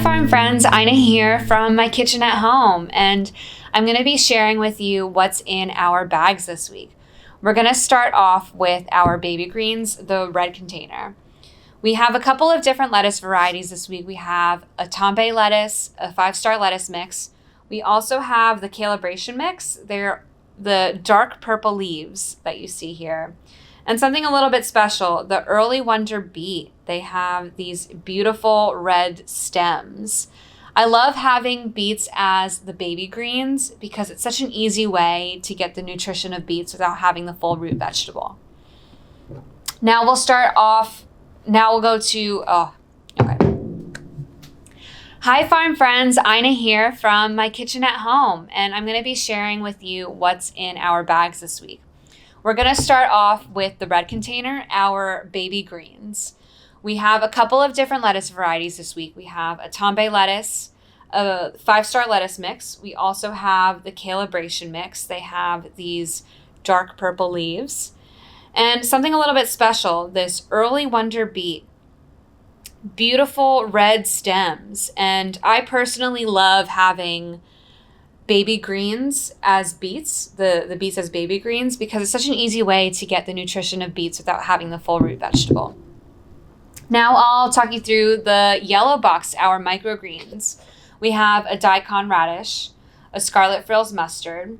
Hi farm friends, Ina here from my kitchen at home, and I'm going to be sharing with you what's in our bags this week. We're going to start off with our baby greens, the red container. We have a couple of different lettuce varieties this week. We have a Tombe lettuce, a 5-star lettuce mix. We also have the calibration mix. They're the dark purple leaves that you see here. And something a little bit special, the early wonder beet. They have these beautiful red stems. I love having beets as the baby greens because it's such an easy way to get the nutrition of beets without having the full root vegetable. Now we'll go to, Hi farm friends, Ina here from my kitchen at home, and I'm going to be sharing with you what's in our bags this week. We're going to start off with the red container, our baby greens. We have a couple of different lettuce varieties this week. We have a Tombe lettuce, a 5-star lettuce mix. We also have the calibration mix. They have these dark purple leaves. And something a little bit special, this early wonder beet. Beautiful red stems. And I personally love having baby greens as beets, the beets as baby greens, because it's such an easy way to get the nutrition of beets without having the full root vegetable. Now I'll talk you through the yellow box, our microgreens. We have a daikon radish, a scarlet frills mustard,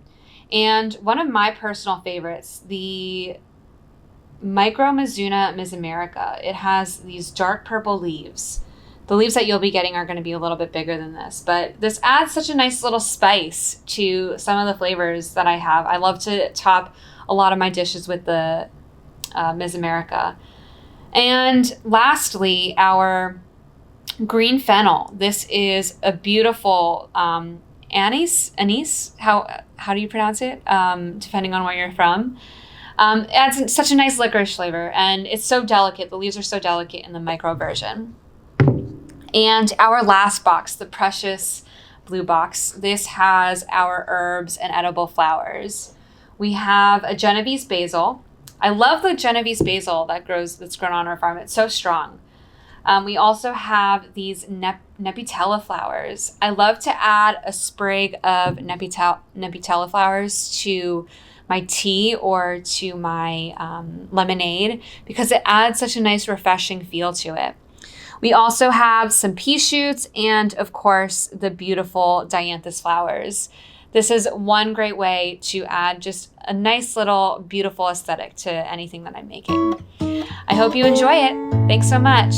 and one of my personal favorites, the Micromizuna mesemerica. It has these dark purple leaves. The leaves that you'll be getting are going to be a little bit bigger than this, but this adds such a nice little spice to some of the flavors that I have. I love to top a lot of my dishes with the mesemerica. And lastly, our green fennel. This is a beautiful anise. How do you pronounce it? Depending on where you're from. It adds such a nice licorice flavor, and it's so delicate. The leaves are so delicate in the micro version. And our last box, the precious blue box, this has our herbs and edible flowers. We have a Genovese basil. I love the Genovese basil that's grown on our farm. It's so strong. We also have these Nepetella flowers. I love to add a sprig of Nepetella flowers to my tea or to my lemonade because it adds such a nice refreshing feel to it. We also have some pea shoots and, of course, the beautiful dianthus flowers. This is one great way to add just a nice little beautiful aesthetic to anything that I'm making. I hope you enjoy it. Thanks so much.